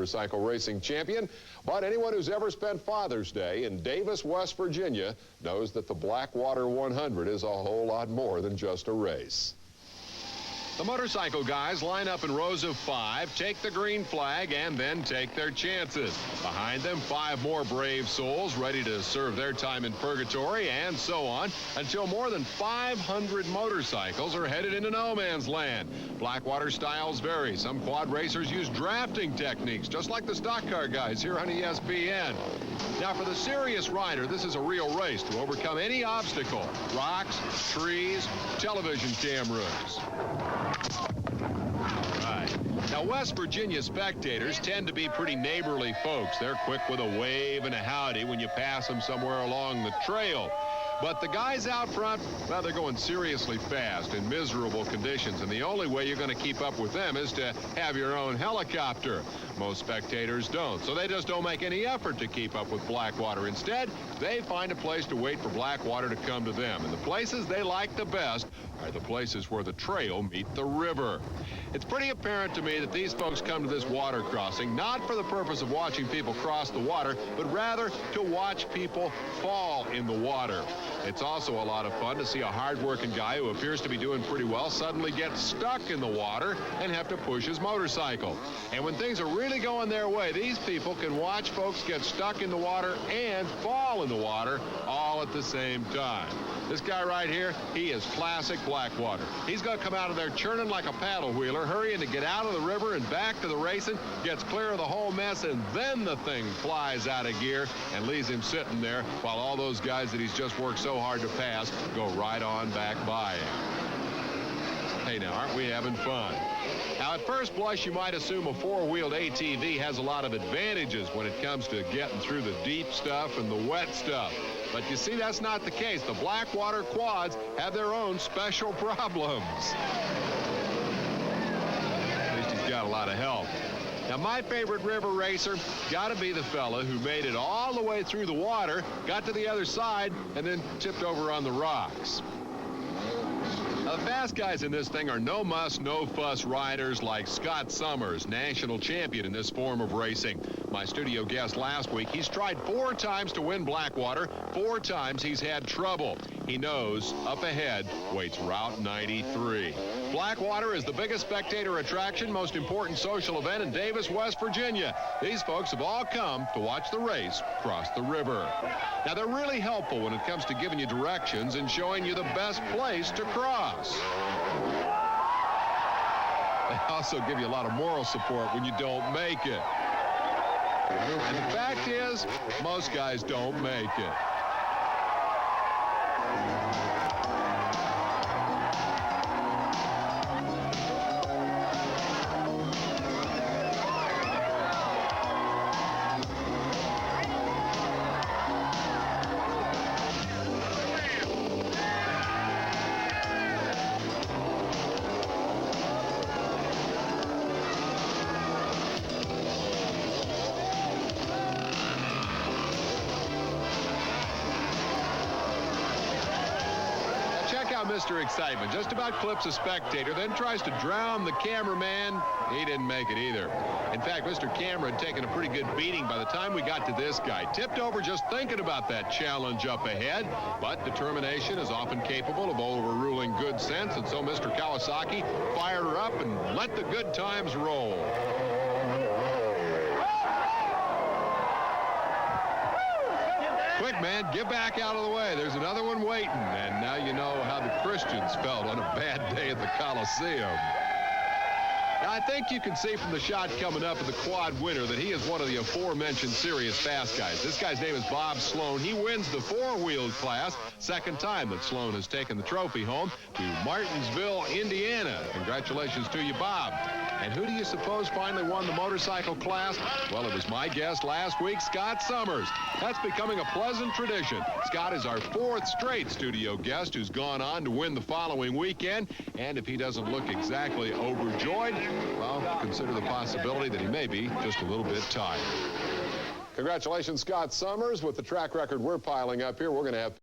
motorcycle racing champion. But anyone who's ever spent Father's Day in Davis, West Virginia knows that the Blackwater 100 is a whole lot more than just a race. The motorcycle guys line up in rows of 5, take the green flag, and then take their chances. Behind them, 5 more brave souls ready to serve their time in purgatory, and so on, until more than 500 motorcycles are headed into no man's land. Blackwater styles vary. Some quad racers use drafting techniques, just like the stock car guys here on ESPN. Now, for the serious rider, this is a real race to overcome any obstacle: rocks, trees, television cameras. Now, West Virginia spectators tend to be pretty neighborly folks. They're quick with a wave and a howdy when you pass them somewhere along the trail. But the guys out front, well, they're going seriously fast in miserable conditions, and the only way you're going to keep up with them is to have your own helicopter. Most spectators don't, so they just don't make any effort to keep up with Blackwater. Instead, they find a place to wait for Blackwater to come to them, and the places they like the best are the places where the trail meet the river. It's pretty apparent to me that these folks come to this water crossing not for the purpose of watching people cross the water, but rather to watch people fall in the water. It's also a lot of fun to see a hard-working guy who appears to be doing pretty well suddenly get stuck in the water and have to push his motorcycle. And when things are really going their way, these people can watch folks get stuck in the water and fall in the water all at the same time. This guy right here, he is classic Blackwater. He's going to come out of there churning like a paddle wheeler, hurrying to get out of the river and back to the racing, gets clear of the whole mess, and then the thing flies out of gear and leaves him sitting there while all those guys that he's just worked so hard to pass go right on back by him. Hey, now, aren't we having fun? Now, at first blush, you might assume a four-wheeled ATV has a lot of advantages when it comes to getting through the deep stuff and the wet stuff. But you see, that's not the case. The Blackwater quads have their own special problems. At least he's got a lot of help. Now, my favorite river racer got to be the fella who made it all the way through the water, got to the other side, and then tipped over on the rocks. Now, the fast guys in this thing are no-muss, no-fuss riders like Scott Summers, national champion in this form of racing. My studio guest last week, he's tried 4 times to win Blackwater. 4 times he's had trouble. He knows up ahead waits Route 93. Blackwater is the biggest spectator attraction, most important social event in Davis, West Virginia. These folks have all come to watch the race cross the river. Now, they're really helpful when it comes to giving you directions and showing you the best place to cross. They also give you a lot of moral support when you don't make it. And the fact is, most guys don't make it. Mr. Excitement just about clips a spectator, then tries to drown the cameraman. He didn't make it either. In fact, Mr. Camera had taken a pretty good beating by the time we got to this guy. Tipped over just thinking about that challenge up ahead, but determination is often capable of overruling good sense, and so Mr. Kawasaki fired her up and let the good times roll. Quick, man, get back out of the way. There's another one waiting. And now you know how the Christians felt on a bad day at the Coliseum. Now, I think you can see from the shot coming up of the quad winner that he is one of the aforementioned serious fast guys. This guy's name is Bob Sloan. He wins the 4-wheeled class. Second time that Sloan has taken the trophy home to Martinsville, Indiana. Congratulations to you, Bob. And who do you suppose finally won the motorcycle class? Well, it was my guest last week, Scott Summers. That's becoming a pleasant tradition. Scott is our 4th straight studio guest who's gone on to win the following weekend. And if he doesn't look exactly overjoyed, well, consider the possibility that he may be just a little bit tired. Congratulations, Scott Summers. With the track record we're piling up here, we're going to have